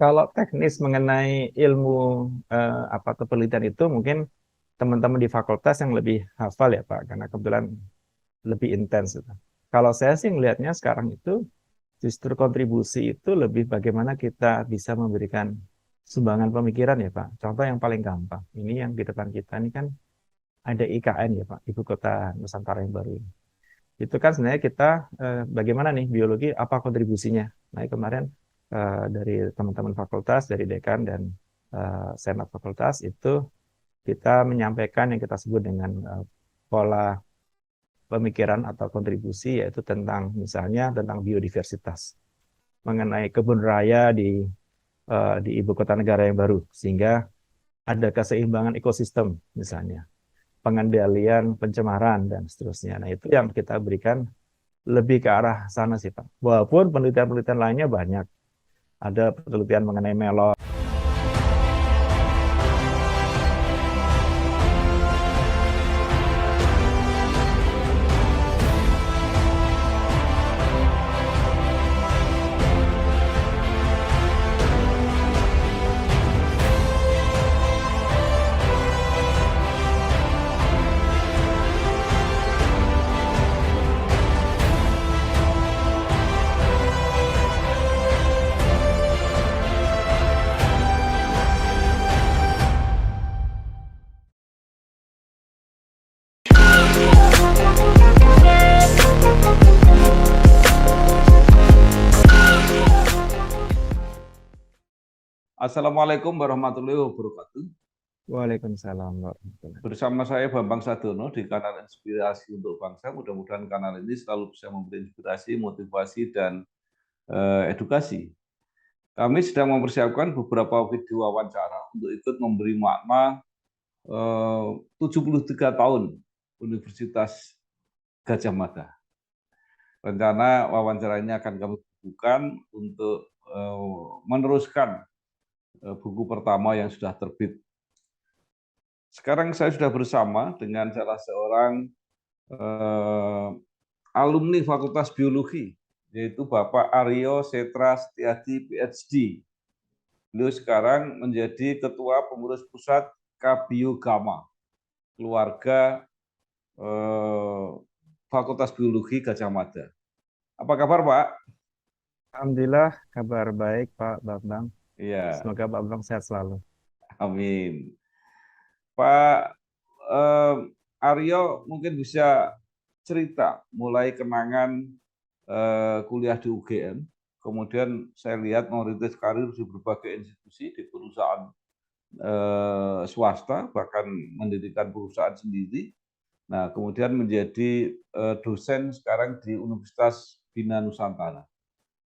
Kalau teknis mengenai ilmu apa penelitian itu mungkin teman-teman di fakultas yang lebih hafal ya Pak, karena kebetulan lebih intens itu. Kalau saya sih melihatnya sekarang itu justru kontribusi itu lebih bagaimana kita bisa memberikan sumbangan pemikiran ya Pak. Contoh yang paling gampang, ini yang di depan kita ini kan ada IKN ya Pak, Ibu Kota Nusantara yang baru ini. Itu kan sebenarnya kita bagaimana nih biologi apa kontribusinya. Nah kemarin dari teman-teman fakultas, dari dekan dan senat fakultas itu kita menyampaikan yang kita sebut dengan pola pemikiran atau kontribusi yaitu tentang misalnya tentang biodiversitas mengenai kebun raya di ibu kota negara yang baru sehingga ada keseimbangan ekosistem misalnya pengendalian pencemaran dan seterusnya. Nah itu yang kita berikan lebih ke arah sana sih Pak. Walaupun penelitian-penelitian lainnya banyak. Ada penelitian mengenai melon. Assalamualaikum warahmatullahi wabarakatuh. Waalaikumsalam warahmatullahi. Bersama saya Bambang Sadono di kanal Inspirasi untuk Bangsa. Mudah-mudahan kanal ini selalu bisa memberi inspirasi, motivasi, dan edukasi. Kami sedang mempersiapkan beberapa video wawancara untuk ikut memberi makna 73 tahun Universitas Gadjah Mada. Rencana wawancara ini akan kami bukukan untuk meneruskan buku pertama yang sudah terbit. Sekarang saya sudah bersama dengan salah seorang alumni Fakultas Biologi, yaitu Bapak Aryo Setra Setiadi, PhD. Beliau sekarang menjadi Ketua Pengurus Pusat Kabiogama, keluarga Fakultas Biologi Gadjah Mada. Apa kabar, Pak? Alhamdulillah kabar baik Pak Bambang. Iya, Semoga Pak Bambang sehat selalu. amin. Pak eh, Aryo mungkin bisa cerita mulai kenangan kuliah di UGM, kemudian saya lihat merintis karir di berbagai institusi, di perusahaan swasta, bahkan mendirikan perusahaan sendiri. Nah, kemudian menjadi dosen sekarang di Universitas Bina Nusantara.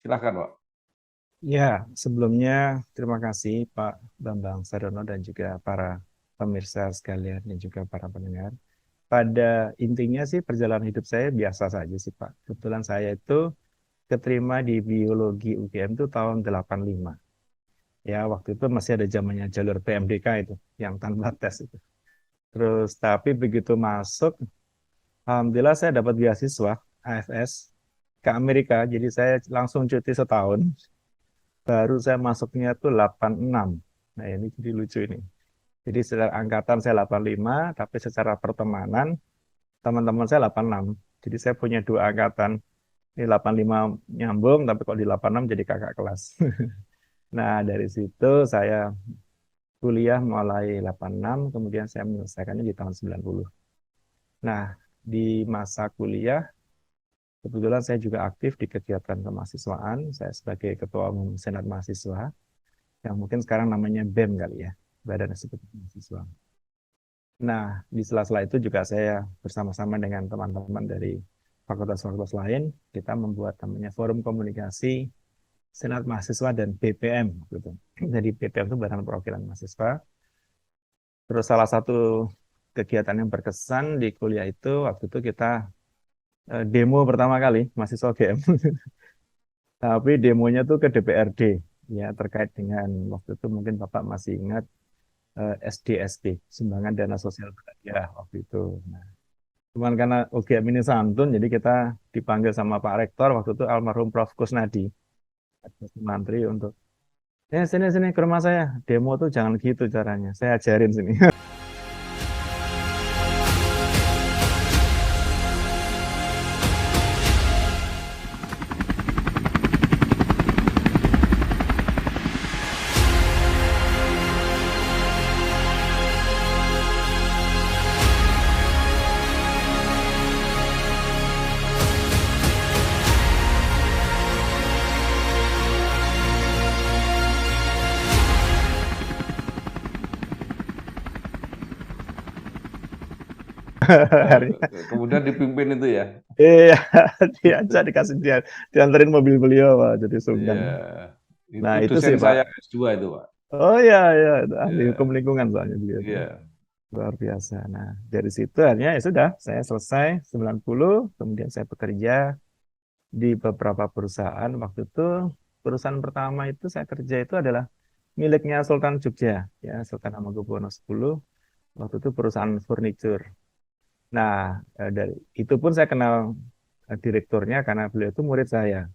Silakan, Pak. Ya, sebelumnya terima kasih Pak Bambang Sadono dan juga para pemirsa sekalian dan juga para pendengar. Pada intinya sih perjalanan hidup saya biasa saja sih Pak. Kebetulan saya itu keterima di biologi UGM itu tahun 85. Ya, waktu itu masih ada zamannya jalur PMDK itu, yang tanpa tes itu. Terus, tapi begitu masuk, alhamdulillah saya dapat beasiswa AFS ke Amerika. Jadi saya langsung cuti setahun. Baru saya masuknya tuh 86. Nah, ini jadi lucu ini. Jadi secara angkatan saya 85, tapi secara pertemanan teman-teman saya 86. Jadi saya punya dua angkatan. Ini 85 nyambung, tapi kalau di 86 jadi kakak kelas. Nah, dari situ saya kuliah mulai 86, kemudian saya menyelesaikannya di tahun 90. Nah, di masa kuliah, kebetulan saya juga aktif di kegiatan kemahasiswaan. Saya sebagai Ketua Umum Senat Mahasiswa, yang mungkin sekarang namanya BEM kali ya, Badan Eksekutif Mahasiswa. Nah, di sela-sela itu juga saya bersama-sama dengan teman-teman dari fakultas-fakultas lain, kita membuat namanya Forum Komunikasi Senat Mahasiswa dan BPM. Gitu. Jadi BPM itu Badan Perwakilan Mahasiswa. Terus salah satu kegiatan yang berkesan di kuliah itu, waktu itu kita demo pertama kali, mahasiswa GM. Tapi demonya tuh ke DPRD, ya terkait dengan waktu itu mungkin Bapak masih ingat SDSB, Sumbangan Dana Sosial Berbayar waktu itu. Nah, cuman karena UGM ini santun, jadi kita dipanggil sama Pak Rektor waktu itu almarhum Prof. Kusnadi, Mantri untuk Sini sini ke rumah saya. Demo tuh jangan gitu caranya. Saya ajarin sini. Akhirnya, Kemudian dipimpin itu ya. iya, diajak dikasih dia, dianterin mobil beliau, Pak. Jadi Iya, sungkan. itu Nah, itu dosen sih, Pak. saya S2 itu, Pak. Oh iya, iya, itu ahli hukum Iya, lingkungan soalnya beliau itu. iya. Luar biasa. Nah, dari situ akhirnya ya sudah, saya selesai 90, kemudian saya bekerja di beberapa perusahaan. Waktu itu perusahaan pertama itu saya kerja itu adalah miliknya Sultan Jogja, ya Sultan Hamengkubuwono X. Waktu itu perusahaan furniture. Nah, dari itu pun saya kenal direkturnya karena beliau itu murid saya.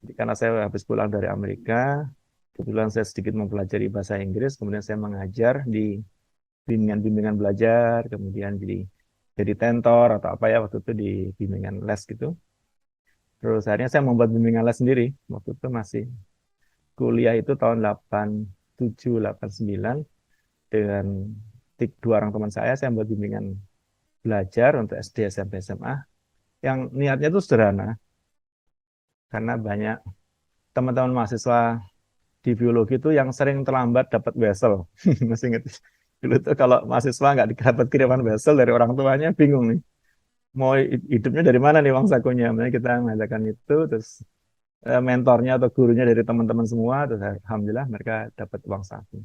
Jadi karena saya habis pulang dari Amerika, kebetulan saya sedikit mempelajari bahasa Inggris, kemudian saya mengajar di bimbingan-bimbingan belajar, kemudian jadi tentor atau apa ya waktu itu di bimbingan les gitu. Terus akhirnya saya membuat bimbingan les sendiri. Waktu itu masih kuliah itu tahun 87, 89 dengan dua orang teman saya membuat bimbingan belajar untuk SD, SMP, SMA yang niatnya itu sederhana karena banyak teman-teman mahasiswa di biologi itu yang sering terlambat dapat wesel. Masih ingat dulu tuh kalau mahasiswa nggak dapat kiriman wesel dari orang tuanya bingung nih mau hidupnya dari mana nih uang sakunya. Makanya kita mengadakan itu terus mentornya atau gurunya dari teman-teman semua terus alhamdulillah mereka dapat uang saku.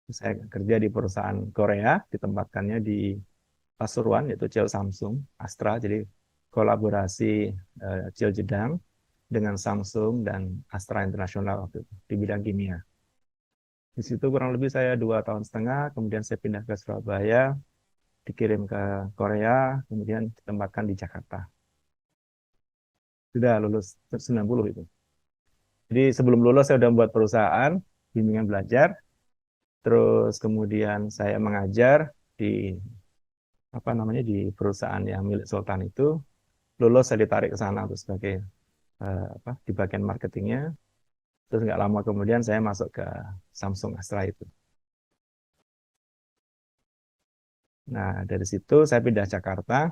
Terus saya kerja di perusahaan Korea ditempatkannya di Pasuruan yaitu Cio Samsung Astra jadi kolaborasi Cio Jedang dengan Samsung dan Astra Internasional waktu itu di bidang kimia. Di situ kurang lebih saya 2 tahun setengah, kemudian saya pindah ke Surabaya, dikirim ke Korea, kemudian ditempatkan di Jakarta. Sudah lulus 90 itu. Jadi sebelum lulus saya sudah membuat perusahaan, bimbingan belajar, terus kemudian saya mengajar di apa namanya di perusahaan yang milik Sultan itu. Lulus saya ditarik ke sana untuk sebagai di bagian marketingnya. Terus nggak lama kemudian saya masuk ke Samsung Astra itu. Nah, dari situ saya pindah Jakarta,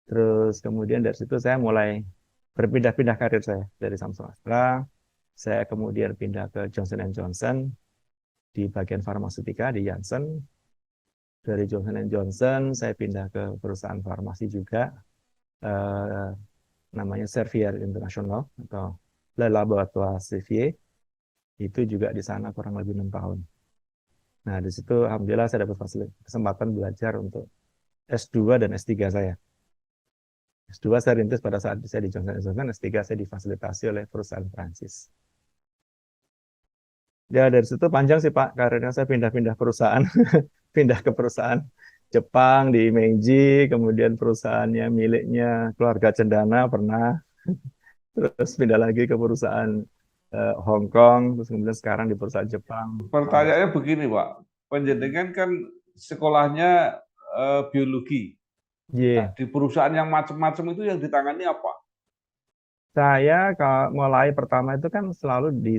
terus kemudian dari situ saya mulai berpindah-pindah karir saya dari Samsung Astra, saya kemudian pindah ke Johnson Johnson di bagian farmaseutika di Janssen. Dari Johnson Johnson saya pindah ke perusahaan farmasi juga, eh, namanya Servier International atau Le Laboratoire Servier. Itu juga di sana kurang lebih 6 tahun. Nah, di situ alhamdulillah saya dapat kesempatan belajar untuk S2 dan S3 saya. S2 saya rintis pada saat saya di Johnson Johnson, S3 saya difasilitasi oleh perusahaan Prancis. Ya dari situ panjang sih Pak, karirnya saya pindah-pindah perusahaan, pindah ke perusahaan Jepang di Meiji, kemudian perusahaannya miliknya keluarga Cendana pernah, terus pindah lagi ke perusahaan Hong Kong, terus kemudian sekarang di perusahaan Jepang. Pertanyaannya begini, Pak. Penjenengan kan sekolahnya biologi. Nah, Iya, di perusahaan yang macam-macam itu yang ditangani apa? saya kalau mulai pertama itu kan selalu di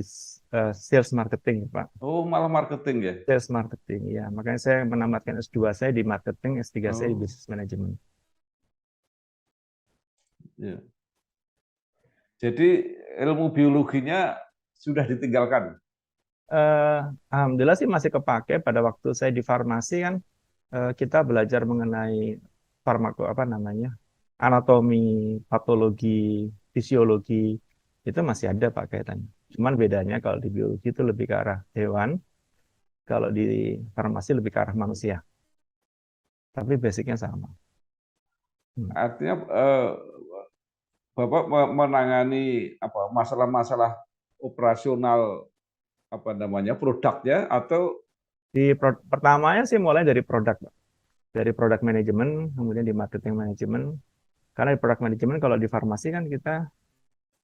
sales marketing, Pak. Oh, malah marketing ya? Sales marketing, ya. Makanya saya menamatkan S2 saya di marketing, S3 saya di Oh, business management. iya. Jadi ilmu biologinya sudah ditinggalkan. Eh, Alhamdulillah sih masih kepake pada waktu saya di farmasi kan kita belajar mengenai farmako apa namanya anatomi, patologi, fisiologi itu masih ada Pak kaitannya. Cuman bedanya kalau di biologi itu lebih ke arah hewan, kalau di farmasi lebih ke arah manusia. Tapi basicnya sama. Hmm. Artinya Bapak menangani apa masalah-masalah operasional apa namanya produknya atau Pertamanya sih mulai dari produk, Pak. Dari produk manajemen, kemudian di marketing manajemen. Karena di produk manajemen kalau di farmasi kan kita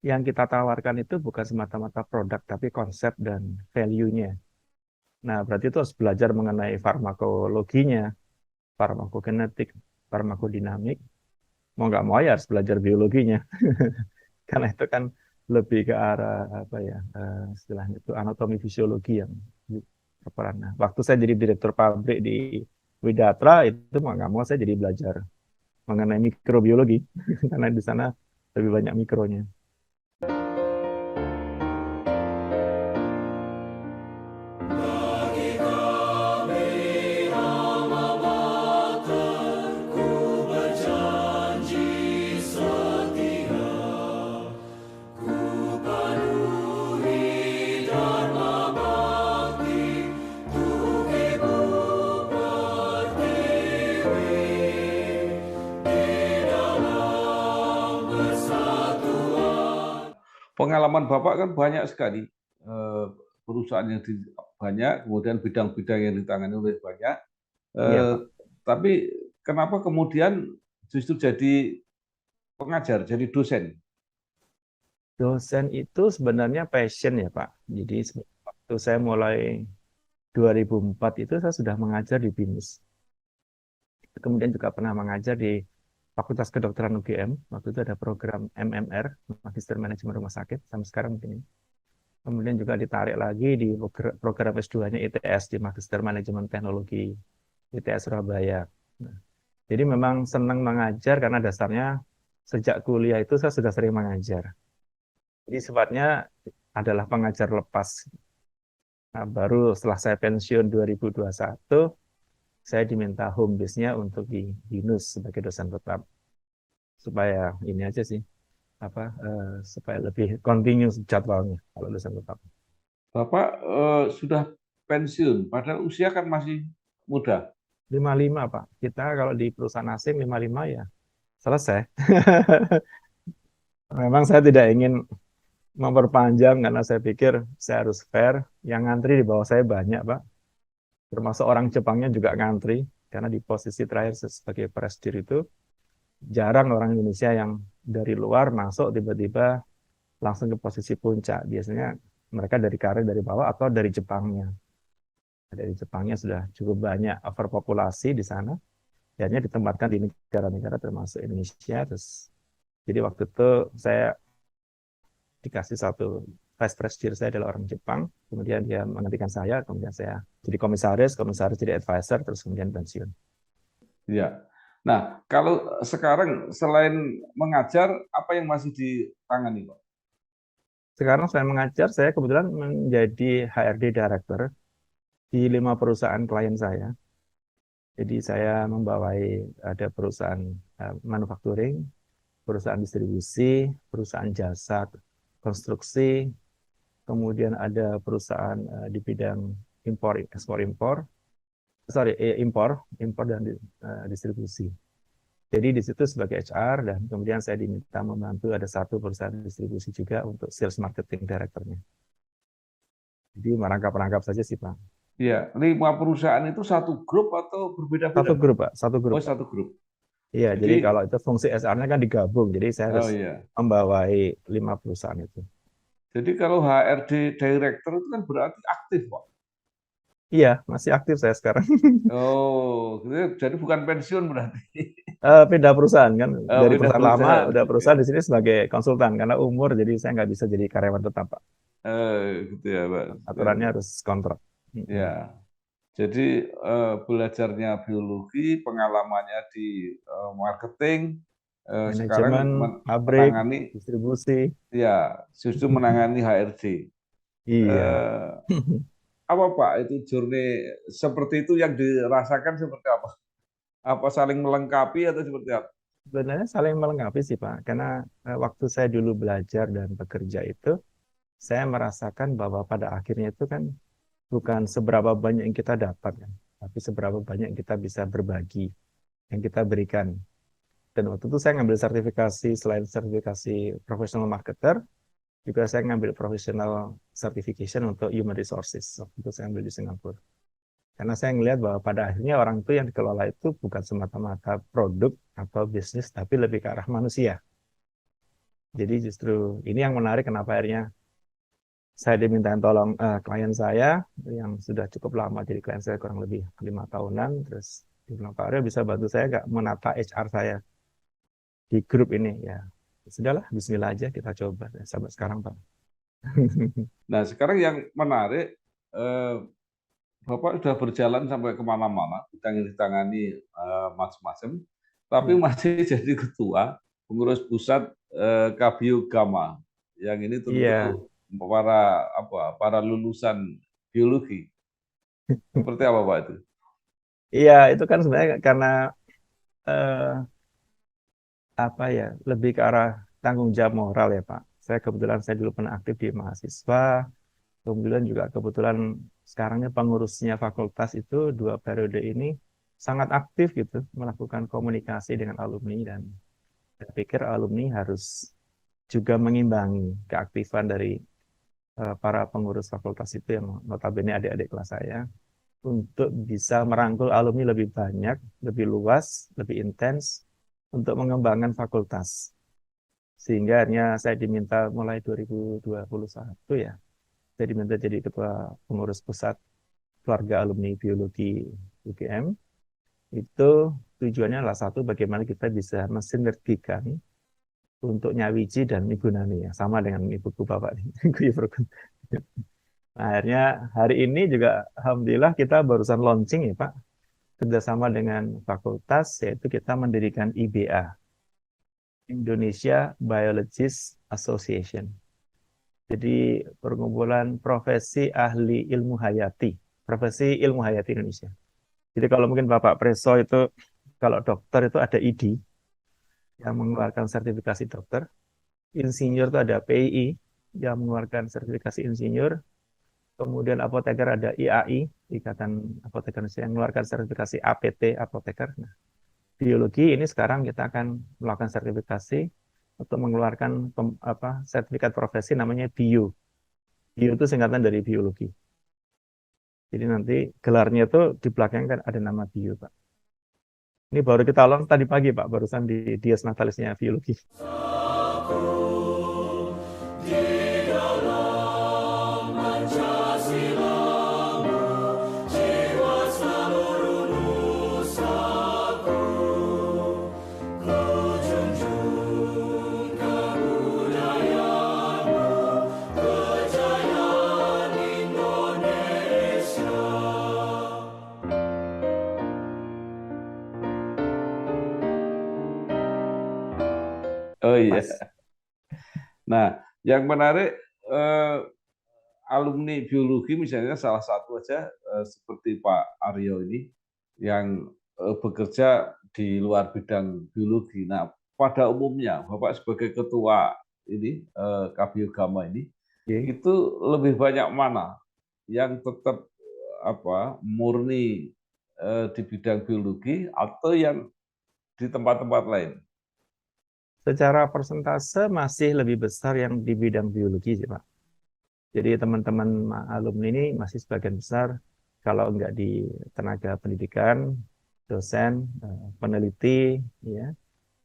yang kita tawarkan itu bukan semata-mata produk, tapi konsep dan value-nya. Nah, berarti itu harus belajar mengenai farmakologinya, farmakokinetik, farmakodinamik. Mau nggak mau ya harus belajar biologinya. Karena itu kan lebih ke arah apa ya, istilahnya itu anatomi fisiologi yang berperan. Nah, waktu saya jadi direktur pabrik di Widatra itu mau nggak mau saya jadi belajar mengenai mikrobiologi karena di sana lebih banyak mikronya. Pengalaman Bapak kan banyak sekali, perusahaan yang banyak, kemudian bidang-bidang yang ditangani oleh banyak. Iya, Eh, Pak. tapi kenapa kemudian justru jadi pengajar, jadi dosen? Dosen itu sebenarnya passion ya, Pak. Jadi waktu saya mulai 2004 itu saya sudah mengajar di BINUS. Kemudian juga pernah mengajar di Fakultas Kedokteran UGM. Waktu itu ada program MMR, Magister Manajemen Rumah Sakit, sampai sekarang mungkin ini. Kemudian juga ditarik lagi di program S2-nya ITS di Magister Manajemen Teknologi ITS Surabaya. Nah, jadi memang senang mengajar karena dasarnya sejak kuliah itu saya sudah sering mengajar. Jadi sifatnya adalah pengajar lepas. Nah, baru setelah saya pensiun 2021, saya diminta home base-nya untuk di BINUS sebagai dosen tetap. Supaya ini aja sih, apa, supaya lebih continue jadwalnya kalau dosen tetap. Bapak sudah pensiun, padahal usia kan masih muda. 55, Pak. Kita kalau di perusahaan asing 55 ya selesai. Memang saya tidak ingin memperpanjang karena saya pikir saya harus fair. Yang ngantri di bawah saya banyak, Pak. Termasuk orang Jepangnya juga ngantri karena di posisi terakhir sebagai presidir itu jarang orang Indonesia yang dari luar masuk tiba-tiba langsung ke posisi puncak. Biasanya mereka dari karir dari bawah atau dari Jepangnya. Dari Jepangnya sudah cukup banyak overpopulasi di sana. Akhirnya ditempatkan di negara-negara termasuk Indonesia. Terus jadi waktu itu saya dikasih satu vice president saya adalah orang Jepang. Kemudian dia menggantikan saya. Kemudian saya jadi komisaris, komisaris jadi advisor, terus kemudian pensiun. Ya. Nah, kalau sekarang selain mengajar, apa yang masih ditangani, Pak? Sekarang saya mengajar, saya kebetulan menjadi HRD Director di 5 perusahaan klien saya. Jadi saya membawai ada perusahaan manufacturing, perusahaan distribusi, perusahaan jasa konstruksi, kemudian ada perusahaan di bidang impor, ekspor impor, sorry, impor dan distribusi. Jadi di situ sebagai HR dan kemudian saya diminta membantu ada satu perusahaan distribusi juga untuk sales marketing directornya. Jadi merangkap-rangkap saja sih, Pak. Ya, 5 perusahaan itu satu grup atau berbeda-beda, Satu Pak? grup, Pak. Satu grup, Oh, Pak. satu grup. Iya, jadi Jadi, kalau itu fungsi SR-nya kan digabung, jadi saya harus oh iya. membawai 5 perusahaan itu. Jadi kalau HRD Director itu kan berarti aktif, Pak. Iya, masih aktif saya sekarang. Oh, jadi bukan pensiun berarti. Pindah perusahaan kan, Oh, dari beda perusahaan lama, perusahaan. udah Oke. perusahaan di sini sebagai konsultan karena umur, jadi saya nggak bisa jadi karyawan tetap, Pak. Gitu ya, Pak. Aturannya harus kontrak. Ya, jadi belajarnya biologi, pengalamannya di marketing, sekarang Manajemen, pabrik, menangani, distribusi. ya, justru menangani HRD. Iya. Eh, apa Pak itu journey seperti itu yang dirasakan seperti apa? Apa saling melengkapi atau seperti apa? Sebenarnya saling melengkapi sih, Pak. Karena waktu saya dulu belajar dan bekerja itu, saya merasakan bahwa pada akhirnya itu kan bukan seberapa banyak yang kita dapat kan, tapi seberapa banyak yang kita bisa berbagi, yang kita berikan. Dan waktu itu saya ngambil sertifikasi, selain sertifikasi professional marketer, juga saya ngambil professional certification untuk human resources. Waktu itu saya ambil di Singapura. Karena saya melihat bahwa pada akhirnya orang itu yang dikelola itu bukan semata-mata produk atau bisnis, tapi lebih ke arah manusia. Jadi justru ini yang menarik kenapa akhirnya saya dimintain tolong klien saya yang sudah cukup lama jadi klien saya kurang lebih 5 tahunan, terus dia bilang Pak Aryo bisa bantu saya nggak menata HR saya di grup ini ya. Sudahlah, Bismillah aja kita coba sampai sekarang Pak. Nah, sekarang yang menarik, Bapak sudah berjalan sampai kemana-mana, bidang yang ditangani macam-macam, tapi Ya. masih jadi ketua pengurus pusat Kabio Gama. Yang ini Iya, tentu para lulusan biologi. Seperti apa Pak itu? iya itu kan sebenarnya karena eh, apa ya lebih ke arah tanggung jawab moral ya Pak. Saya dulu pernah aktif di mahasiswa, kemudian juga kebetulan sekarangnya pengurusnya fakultas itu 2 periode ini sangat aktif gitu melakukan komunikasi dengan alumni dan saya pikir alumni harus juga mengimbangi keaktifan dari para pengurus fakultas itu yang notabene adik-adik kelas saya untuk bisa merangkul alumni lebih banyak, lebih luas, lebih intens untuk mengembangkan fakultas. Sehingga akhirnya saya diminta mulai 2021 ya, saya diminta jadi ketua pengurus pusat keluarga alumni biologi UGM. Itu tujuannya adalah satu, bagaimana kita bisa mensinergikan untuk Nyawiji dan Ibu Nani ya, sama dengan ibuku bapak nih, ibuku. Nah, akhirnya hari ini juga alhamdulillah kita barusan launching ya Pak, kerjasama dengan fakultas, yaitu kita mendirikan IBA, Indonesia Biologist Association. Jadi perkumpulan profesi ahli ilmu hayati, profesi ilmu hayati Indonesia. Jadi kalau mungkin Bapak Preso itu, kalau dokter itu ada ID yang mengeluarkan sertifikasi dokter, insinyur itu ada PII yang mengeluarkan sertifikasi insinyur, kemudian apoteker ada IAI, Ikatan Apoteker Indonesia yang mengeluarkan sertifikasi APT, apoteker. Nah, biologi ini sekarang kita akan melakukan sertifikasi untuk mengeluarkan sertifikat profesi namanya BIO. BIO itu singkatan dari biologi. Jadi nanti gelarnya itu di belakang kan ada nama bio, Pak. Ini baru kita launch tadi pagi, Pak, barusan di Dies Natalisnya biologi. Oh iya. Pas. Nah, yang menarik alumni biologi misalnya salah satu aja seperti Pak Aryo ini yang bekerja di luar bidang biologi. Nah, pada umumnya Bapak sebagai ketua ini Kabio Gama ini Oke. itu lebih banyak mana yang tetap murni di bidang biologi atau yang di tempat-tempat lain? Secara persentase masih lebih besar yang di bidang biologi sih, Pak. Jadi teman-teman alumni ini masih sebagian besar, kalau enggak di tenaga pendidikan, dosen, peneliti, ya,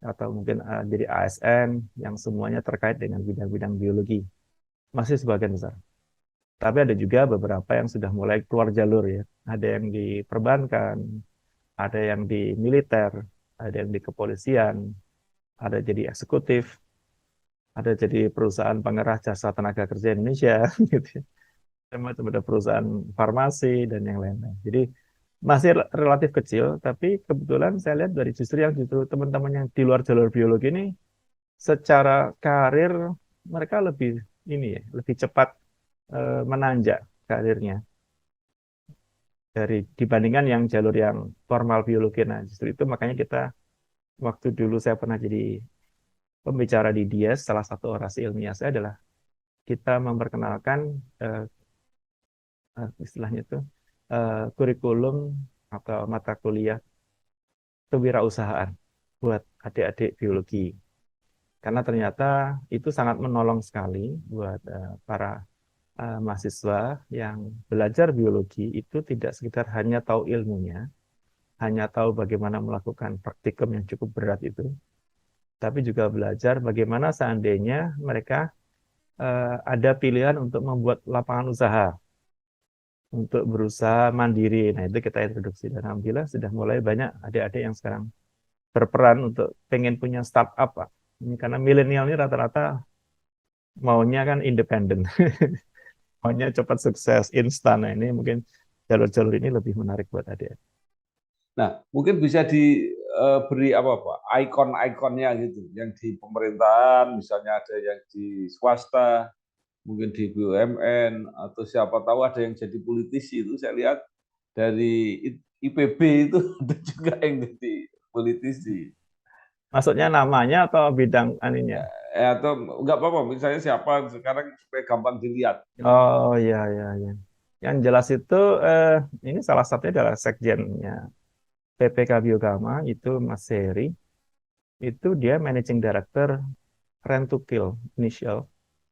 atau mungkin jadi ASN yang semuanya terkait dengan bidang-bidang biologi. Masih sebagian besar. Tapi ada juga beberapa yang sudah mulai keluar jalur ya. Ada yang di perbankan, ada yang di militer, ada yang di kepolisian, ada jadi eksekutif, ada jadi perusahaan pengerah jasa tenaga kerja Indonesia, gitu ya. Macam ada perusahaan farmasi dan yang lain-lain. Jadi masih relatif kecil, tapi kebetulan saya lihat dari justru teman-teman yang di luar jalur biologi ini secara karir mereka lebih ini ya, lebih cepat menanjak karirnya dari dibandingkan yang jalur yang formal biologi. Nah, justru itu makanya kita waktu dulu saya pernah jadi pembicara di Dies, salah satu orasi ilmiah saya adalah kita memperkenalkan eh, istilahnya itu kurikulum atau mata kuliah kewirausahaan buat adik-adik biologi. Karena ternyata itu sangat menolong sekali buat para mahasiswa yang belajar biologi itu tidak sekedar hanya tahu ilmunya, hanya tahu bagaimana melakukan praktikum yang cukup berat itu, tapi juga belajar bagaimana seandainya mereka ada pilihan untuk membuat lapangan usaha, untuk berusaha mandiri. Nah, itu kita introduksi. Dan alhamdulillah sudah mulai banyak adik-adik yang sekarang berperan untuk pengen punya startup, Pak. Ini karena milenial ini rata-rata maunya kan independen, maunya cepat sukses, instan. Nah, ini mungkin jalur-jalur ini lebih menarik buat adik. Nah, mungkin bisa diberi apa Pak, ikon-ikonnya gitu, yang di pemerintahan, misalnya ada yang di swasta, mungkin di BUMN, atau siapa tahu ada yang jadi politisi. Itu saya lihat dari IPB itu ada juga yang jadi politisi. Maksudnya namanya atau bidang aninya? Atau nggak apa-apa, misalnya siapa sekarang supaya gampang dilihat. Oh, ya, ya, ya. Yang jelas itu ini salah satunya adalah sekjennya PPK Biogama, itu Mas Heri. Itu dia Managing Director Rent to Kill Initial.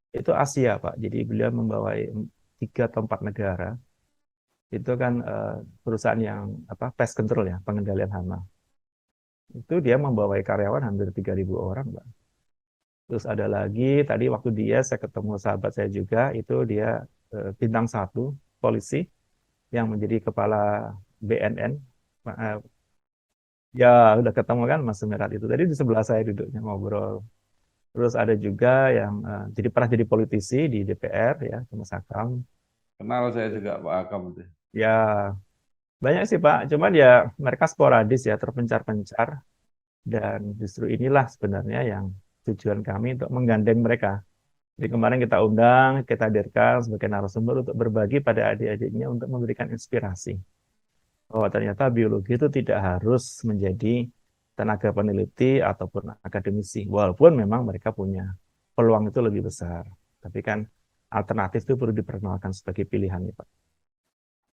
Itu Asia, Pak. Jadi beliau membawa 3 atau 4 negara. Itu kan perusahaan yang apa pest control ya, pengendalian hama. Itu dia membawai karyawan hampir 3.000 orang, Pak. Terus ada lagi, tadi waktu dia saya ketemu sahabat saya juga, itu dia bintang 1, polisi, yang menjadi kepala BNN. Eh, ya, udah ketemu kan Mas Sumirat itu. Tadi di sebelah saya duduknya ngobrol. Terus ada juga yang jadi pernah jadi politisi di DPR ya, Mas Akam. Kenal saya juga Pak Akam itu. Ya, banyak sih Pak. Cuman ya mereka sporadis ya, terpencar-pencar. Dan justru inilah sebenarnya yang tujuan kami untuk menggandeng mereka. Jadi kemarin kita undang, kita hadirkan sebagai narasumber untuk berbagi pada adik-adiknya untuk memberikan inspirasi. Bahwa ternyata biologi itu tidak harus menjadi tenaga peneliti ataupun akademisi. Walaupun memang mereka punya peluang itu lebih besar. Tapi kan alternatif itu perlu diperkenalkan sebagai pilihan ya Pak.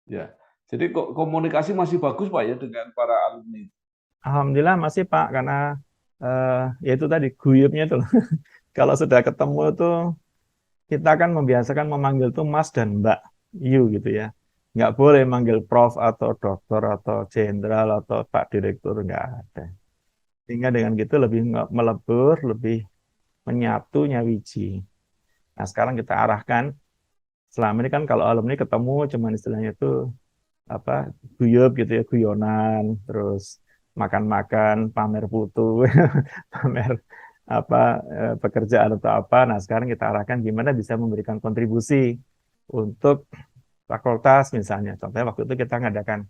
Ya, jadi komunikasi masih bagus Pak ya dengan para alumni. Alhamdulillah masih Pak, karena ya itu tadi guyupnya itu loh. Kalau sudah ketemu tuh kita kan membiasakan memanggil tuh Mas dan Mbak, you gitu ya. Nggak boleh manggil Prof atau Dokter atau Jenderal atau Pak Direktur, nggak ada. Sehingga dengan gitu lebih melebur, lebih menyatu nyawiji. Nah sekarang kita arahkan, selama ini kan kalau alumni ketemu cuman istilahnya itu apa guyup gitu ya, guyonan, terus makan-makan, pamer putu, pamer apa pekerjaan atau apa. Nah sekarang kita arahkan gimana bisa memberikan kontribusi untuk fakultas misalnya. Contohnya waktu itu kita ngadakan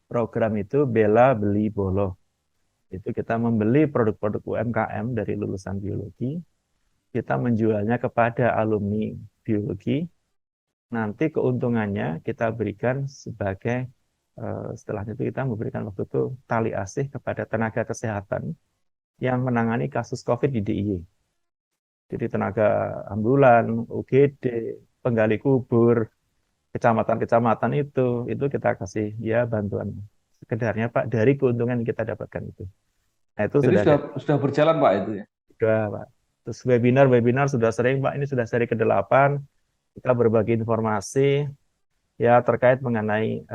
program itu Bela Beli Bolo. Itu kita membeli produk-produk UMKM dari lulusan biologi, kita menjualnya kepada alumni biologi. Nanti keuntungannya kita berikan sebagai setelahnya itu kita memberikan waktu itu tali asih kepada tenaga kesehatan yang menangani kasus COVID di DIY. Jadi tenaga ambulan, UGD, penggali kubur, kecamatan-kecamatan itu kita kasih ya bantuan sekedarnya Pak dari keuntungan yang kita dapatkan itu. Nah itu Jadi sudah ada, sudah berjalan Pak itu ya. sudah Pak. Terus webinar sudah sering Pak, ini sudah seri ke-8, kita berbagi informasi ya terkait mengenai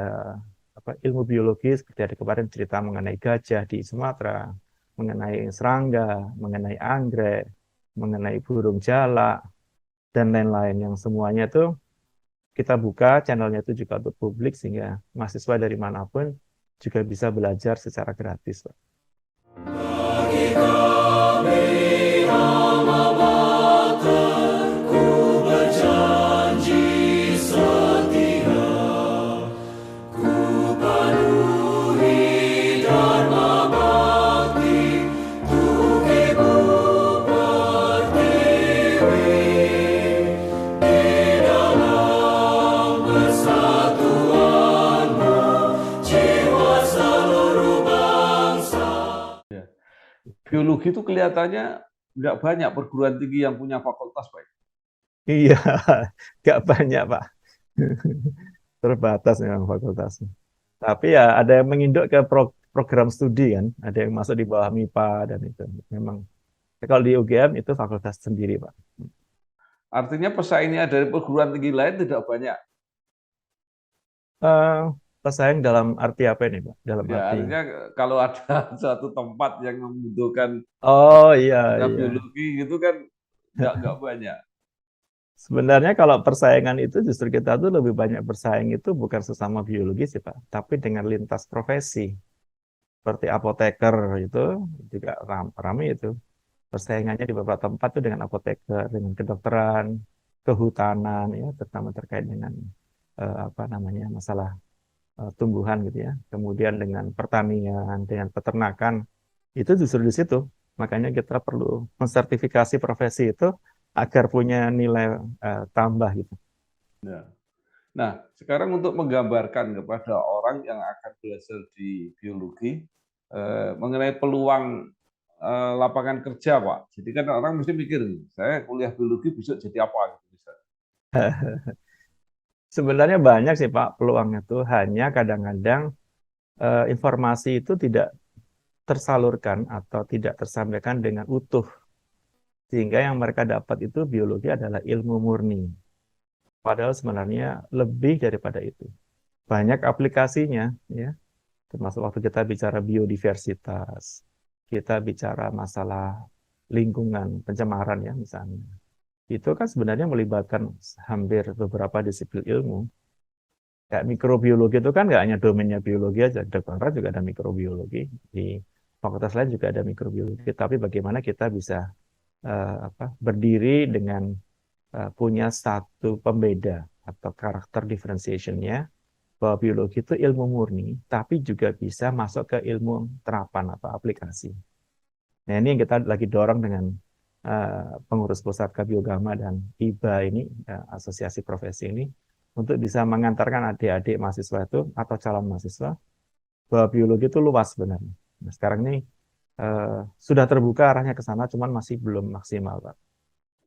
apa, ilmu biologi, seperti ada kemarin cerita mengenai gajah di Sumatera, mengenai serangga, mengenai anggrek, mengenai burung jalak, dan lain-lain yang semuanya itu kita buka channelnya itu juga untuk publik sehingga mahasiswa dari manapun juga bisa belajar secara gratis, Pak. Biologi itu kelihatannya nggak banyak perguruan tinggi yang punya fakultas Pak. Iya, nggak banyak, Pak. Terbatas memang fakultasnya. Tapi ya ada yang menginduk ke program studi kan, ada yang masuk di bawah MIPA dan itu memang. Kalau di UGM itu fakultas sendiri, Pak. Artinya pesaingnya dari perguruan tinggi lain tidak banyak. Eh, Pesaing dalam arti apa ini, Pak? Dalam Ya, arti, artinya kalau ada suatu tempat yang membutuhkan oh iya, sarjana iya. biologi gitu kan nggak banyak. Sebenarnya kalau persaingan itu justru kita tuh lebih banyak bersaing itu bukan sesama biologi sih, Pak, tapi dengan lintas profesi. Seperti apoteker itu juga ramai itu. Persaingannya di beberapa tempat tuh dengan apoteker, dengan kedokteran, kehutanan, ya, terutama terkait dengan apa namanya masalah tumbuhan gitu ya. Kemudian dengan pertanian, dengan peternakan, itu justru di situ. Makanya kita perlu mensertifikasi profesi itu agar punya nilai tambah gitu. Ya. Nah, sekarang untuk menggambarkan kepada orang yang akan belajar di biologi mengenai peluang lapangan kerja, Pak. Jadi kan orang mesti mikir, saya kuliah biologi besok jadi apa gitu bisa. Sebenarnya banyak sih Pak peluangnya tuh, hanya kadang-kadang informasi itu tidak tersalurkan atau tidak tersampaikan dengan utuh. Sehingga yang mereka dapat itu biologi adalah ilmu murni. Padahal sebenarnya lebih daripada itu. Banyak aplikasinya, ya. Termasuk waktu kita bicara biodiversitas, kita bicara masalah lingkungan, pencemaran ya misalnya. Itu kan sebenarnya melibatkan hampir beberapa disiplin ilmu. Kayak mikrobiologi itu kan nggak hanya domainnya biologi aja, dokteran juga ada mikrobiologi, di fakultas lain juga ada mikrobiologi. Tapi bagaimana kita bisa berdiri dengan punya satu pembeda atau karakter differentiation-nya, bahwa biologi itu ilmu murni, tapi juga bisa masuk ke ilmu terapan atau aplikasi. Nah, ini yang kita lagi dorong dengan pengurus pusat Kabiogama dan IBA ini, asosiasi profesi ini, untuk bisa mengantarkan adik-adik mahasiswa itu atau calon mahasiswa bahwa biologi itu luas sebenarnya. Nah, sekarang ini sudah terbuka arahnya ke sana, cuman masih belum maksimal, Pak.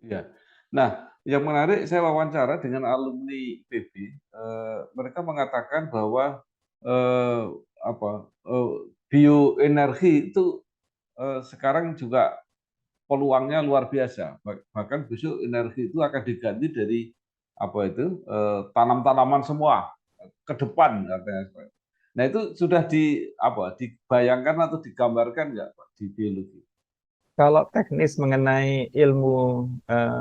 Ya. Nah, yang menarik saya wawancara dengan alumni PB, mereka mengatakan bahwa eh, bioenergi itu sekarang juga peluangnya luar biasa. Bahkan besok energi itu akan diganti dari tanam-tanaman semua ke depan katanya. Nah itu sudah dibayangkan atau digambarkan nggak Pak di biologi? Kalau teknis mengenai ilmu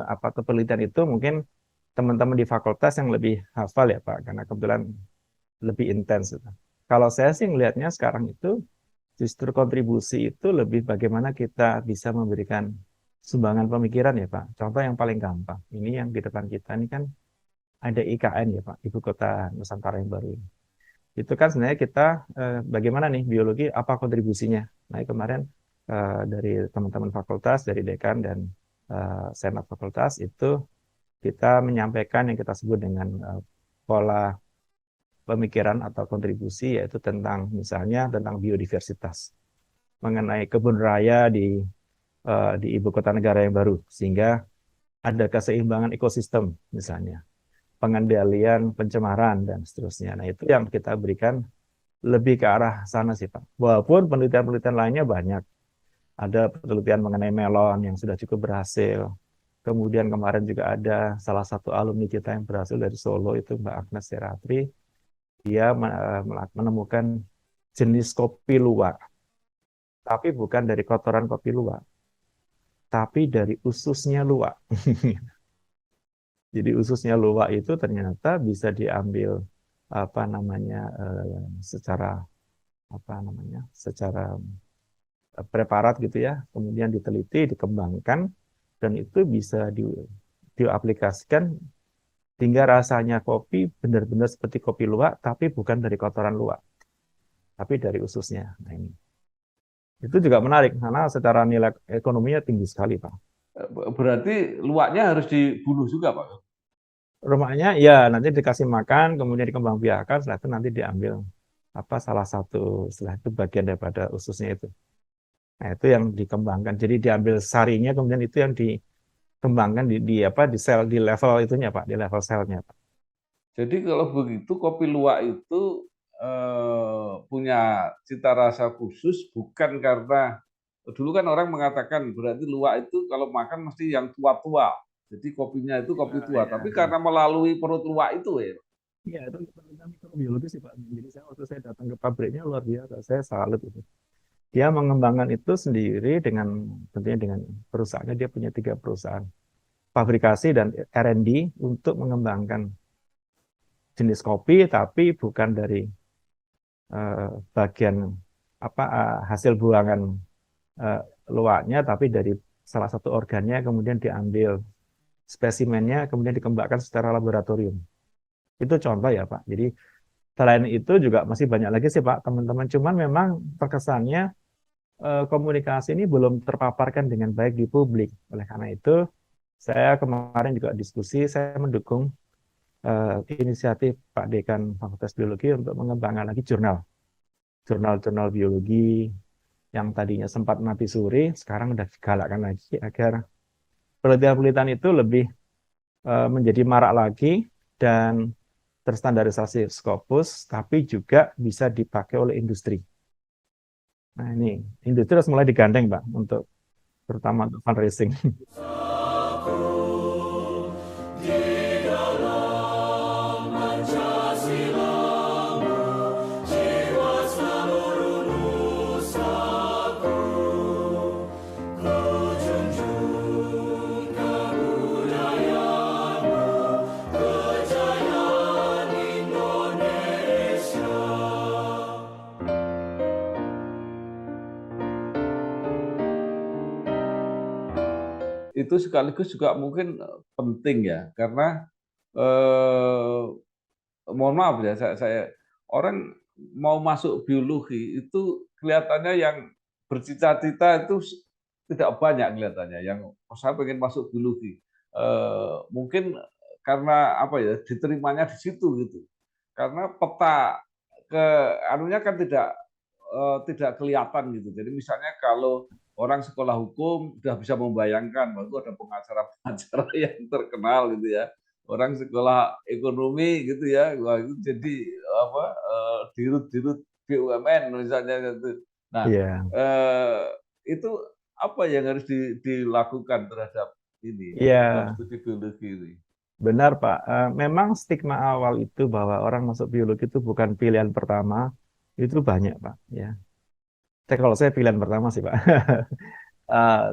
apa penelitian itu mungkin teman-teman di fakultas yang lebih hafal ya Pak, karena kebetulan lebih intens itu. Kalau saya sih melihatnya sekarang itu justru kontribusi itu lebih bagaimana kita bisa memberikan sumbangan pemikiran ya Pak. Contoh yang paling gampang, ini yang di depan kita ini kan ada IKN ya Pak, Ibu Kota Nusantara yang baru ini. Itu kan sebenarnya kita bagaimana nih biologi, apa kontribusinya. Nah kemarin dari teman-teman fakultas, dari dekan dan senat fakultas itu kita menyampaikan yang kita sebut dengan pola pemikiran atau kontribusi, yaitu tentang misalnya tentang biodiversitas, mengenai kebun raya di ibu kota negara yang baru, sehingga ada keseimbangan ekosistem misalnya, pengendalian pencemaran dan seterusnya. Nah itu yang kita berikan lebih ke arah sana sih Pak. Walaupun penelitian-penelitian lainnya banyak. Ada penelitian mengenai melon yang sudah cukup berhasil. Kemudian kemarin juga ada salah satu alumni kita yang berhasil dari Solo, itu Mbak Agnes Seratri. Dia menemukan jenis kopi luwak, tapi bukan dari kotoran kopi luwak, tapi dari ususnya luwak. Jadi ususnya luwak itu ternyata bisa diambil apa namanya secara apa namanya secara preparat gitu ya, kemudian diteliti, dikembangkan, dan itu bisa diaplikasikan hingga rasanya kopi benar-benar seperti kopi luwak, tapi bukan dari kotoran luwak, tapi dari ususnya. Nah ini. Itu juga menarik, karena secara nilai ekonominya tinggi sekali, Pak. Berarti luaknya harus dibunuh juga Pak? Rumahnya ya nanti dikasih makan, kemudian dikembangbiakan, setelah itu nanti diambil apa salah satu setelah itu bagian daripada ususnya itu. Nah, itu yang dikembangkan. Jadi diambil sarinya, kemudian itu yang dikembangkan di apa di sel di level itunya Pak, di level selnya Pak. Jadi kalau begitu kopi luwak itu punya cita rasa khusus bukan karena dulu kan orang mengatakan berarti luwak itu kalau makan mesti yang tua-tua. Jadi kopinya itu kopi Ya, tua, tapi ya. karena melalui perut luwak itu ya. Iya, itu penelitian mikrobiologi sih Pak. Jadi waktu saya datang ke pabriknya luar biasa, saya salut itu. Dia mengembangkan itu sendiri dengan tentunya dengan perusahaannya, dia punya 3 perusahaan fabrikasi dan R&D untuk mengembangkan jenis kopi, tapi bukan dari eh, bagian apa hasil buangan eh, luaknya, tapi dari salah satu organnya kemudian diambil spesimennya, kemudian dikembangkan secara laboratorium. Itu contoh ya Pak. Jadi selain itu juga masih banyak lagi sih Pak teman-teman. Cuman memang terkesannya komunikasi ini belum terpaparkan dengan baik di publik. Oleh karena itu, saya kemarin juga diskusi, saya mendukung inisiatif Pak Dekan Fakultas Biologi untuk mengembangkan lagi jurnal biologi yang tadinya sempat mati suri, sekarang udah digalakkan lagi agar penelitian-penelitian itu lebih menjadi marak lagi dan terstandarisasi Scopus, tapi juga bisa dipakai oleh industri. Nah ini, industri harus mulai digandeng, Pak, untuk terutama untuk fundraising. Itu sekaligus juga mungkin penting ya, karena eh, mohon maaf ya, saya orang mau masuk biologi itu kelihatannya yang bercita-cita itu tidak banyak kelihatannya. Yang "Oh, saya pengen masuk biologi." Mungkin karena apa ya, diterimanya di situ gitu. Karena peta ke anunya kan tidak kelihatan gitu. Jadi misalnya kalau orang sekolah hukum sudah bisa membayangkan bahwa itu ada pengacara-pengacara yang terkenal gitu ya. Orang sekolah ekonomi gitu ya, wah itu jadi apa, dirut-dirut BUMN misalnya gitu. Nah, Iya, eee, itu apa yang harus dilakukan terhadap ini, iya, studi biologi ini? benar Pak. Memang stigma awal itu bahwa orang masuk biologi itu bukan pilihan pertama, itu banyak Pak. Ya, kalau saya pilihan pertama sih Pak.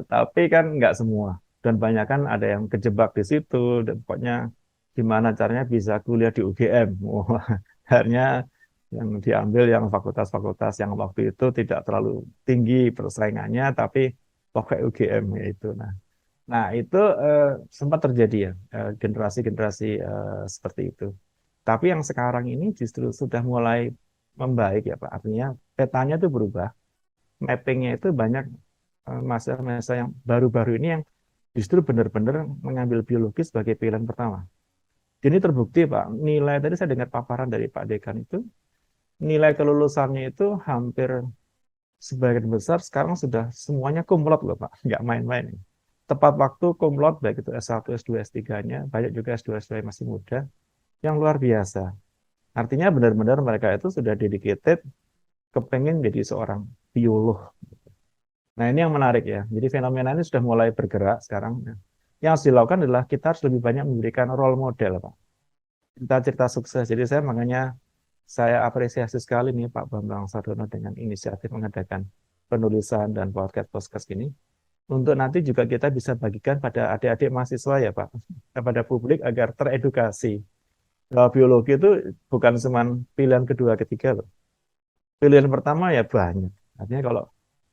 Tapi kan nggak semua. Dan banyak kan ada yang kejebak di situ. Dan pokoknya gimana caranya bisa kuliah di UGM. Wah, akhirnya yang diambil yang fakultas-fakultas yang waktu itu tidak terlalu tinggi persaingannya, tapi pakai UGM yaitu. Nah itu sempat terjadi ya generasi-generasi seperti itu. Tapi yang sekarang ini justru sudah mulai membaik ya Pak. Artinya petanya itu berubah, mappingnya itu banyak masa-masa yang baru-baru ini yang justru benar-benar mengambil biologi sebagai pilihan pertama. Jadi terbukti Pak, nilai tadi saya dengar paparan dari Pak Dekan itu, nilai kelulusannya itu hampir sebagian besar sekarang sudah semuanya kumlot loh Pak, nggak main-main. Tepat waktu kumlot, baik itu S1, S2, S3-nya, banyak juga S2, S2 yang masih muda, yang luar biasa. Artinya benar-benar mereka itu sudah dedicated, kepengen jadi seorang biolog. Nah, ini yang menarik ya. Jadi fenomena ini sudah mulai bergerak sekarang. Nah, yang harus dilakukan adalah kita harus lebih banyak memberikan role model, Pak. Cerita-cerita sukses. Jadi saya apresiasi sekali nih Pak Bambang Sardono dengan inisiatif mengadakan penulisan dan podcast-podcast ini. Untuk nanti juga kita bisa bagikan pada adik-adik mahasiswa ya Pak, kepada publik agar teredukasi. Bahwa biologi itu bukan cuma pilihan kedua, ketiga loh. Pilihan pertama ya banyak. Artinya kalau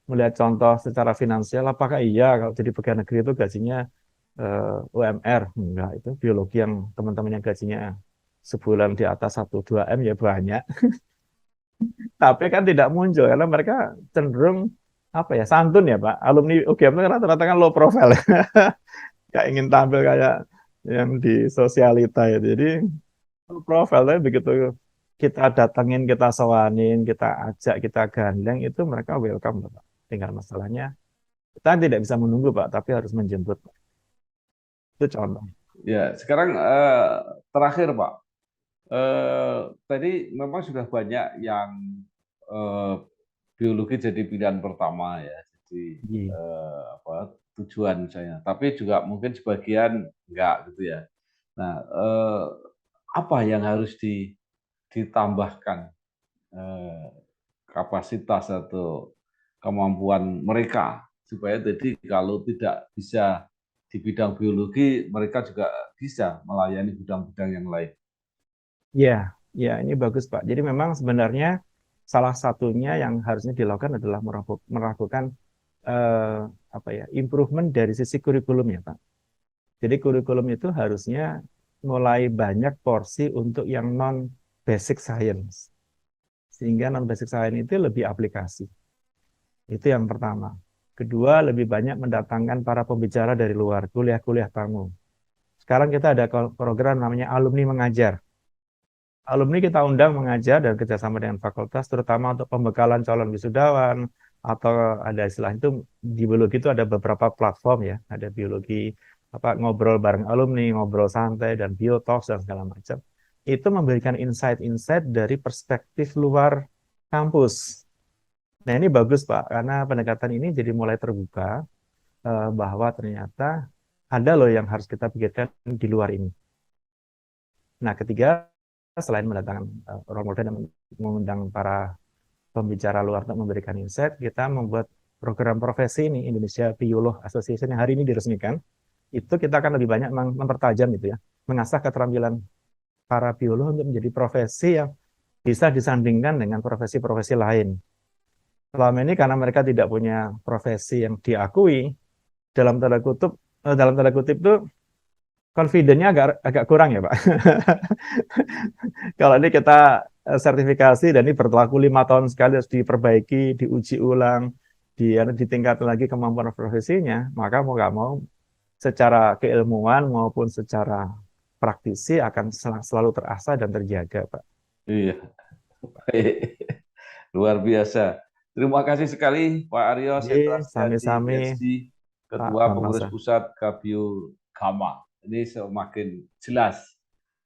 melihat contoh secara finansial, apakah iya kalau jadi pegawai negeri itu gajinya UMR? Enggak, itu biologi yang teman-teman yang gajinya sebulan di atas 1-2 M ya banyak. Tapi kan tidak muncul karena mereka cenderung apa ya santun ya Pak. Alumni UGM itu rata-rata kan low profile. Kayak ingin tampil kayak yang di sosialita ya. Jadi low profile tapi begitu kita datengin, kita sawanin, kita ajak, kita gandeng itu mereka welcome Pak. Tinggal masalahnya kita tidak bisa menunggu Pak, tapi harus menjemput. Itu contoh. Ya, sekarang, terakhir Pak, tadi memang sudah banyak yang, eee, biologi jadi pilihan pertama ya, jadi, Iya. apa, tujuan misalnya, tapi juga mungkin sebagian enggak gitu ya. Nah, apa yang harus ditambahkan kapasitas atau kemampuan mereka supaya jadi kalau tidak bisa di bidang biologi mereka juga bisa melayani bidang-bidang yang lain. Ya, ya ini bagus Pak. Jadi memang sebenarnya salah satunya yang harusnya dilakukan adalah melakukan eh, apa ya, improvement dari sisi kurikulumnya Pak. Jadi kurikulum itu harusnya mulai banyak porsi untuk yang non basic science. Sehingga non basic science itu lebih aplikasi. Itu yang pertama. Kedua, lebih banyak mendatangkan para pembicara dari luar, kuliah-kuliah tamu. Sekarang kita ada program namanya alumni mengajar. Alumni kita undang mengajar dan kerjasama dengan fakultas, terutama untuk pembekalan calon wisudawan, atau ada istilah itu, di biologi itu ada beberapa platform ya, ada biologi apa ngobrol bareng alumni, ngobrol santai, dan biotalks dan segala macam. Itu memberikan insight-insight dari perspektif luar kampus. Nah ini bagus Pak, karena pendekatan ini jadi mulai terbuka bahwa ternyata ada loh yang harus kita pikirkan di luar ini. Nah ketiga, selain mendatangkan role model dan mengundang para pembicara luar untuk memberikan insight, kita membuat program profesi ini, Indonesia Biolog Association yang hari ini diresmikan. Itu kita akan lebih banyak mempertajam gitu ya, mengasah keterampilan para biolog untuk menjadi profesi yang bisa disandingkan dengan profesi-profesi lain. Selama ini karena mereka tidak punya profesi yang diakui, dalam tanda kutip, dalam tanda kutip itu confidence-nya agak agak kurang ya Pak. Kalau ini kita sertifikasi dan ini berlaku 5 tahun sekali, harus diperbaiki, diuji ulang, ditingkatkan lagi kemampuan profesinya, maka mau nggak mau secara keilmuan maupun secara praktisi akan selalu terasah dan terjaga, Pak. Iya, baik. Luar biasa. Terima kasih sekali Pak Aryo Jadi, Setrastiadi, sami-sami PhD, Pak Ketua Bambang Pengurus Sah. Pusat Kabio Gama. Ini semakin jelas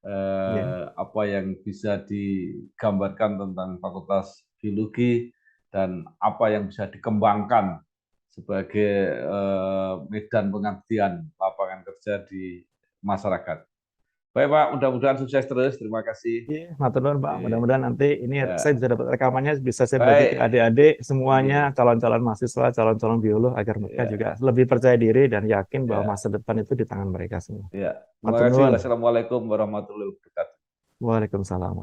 Ya, apa yang bisa digambarkan tentang Fakultas Biologi dan apa yang bisa dikembangkan sebagai medan pengabdian lapangan kerja di masyarakat. Baik Pak, mudah-mudahan sukses terus. Terima kasih. iya, matur nuwun Pak. Mudah-mudahan nanti ini saya Ya, bisa dapat rekamannya, bisa saya bagi ke baik. adik-adik semuanya, Iya, calon-calon mahasiswa, calon-calon biolog, agar mereka juga ya, lebih percaya diri dan yakin bahwa ya. masa depan itu di tangan mereka semua. Ya, terima Matur kasih. nuwun. Wassalamualaikum warahmatullahi wabarakatuh. Waalaikumsalam.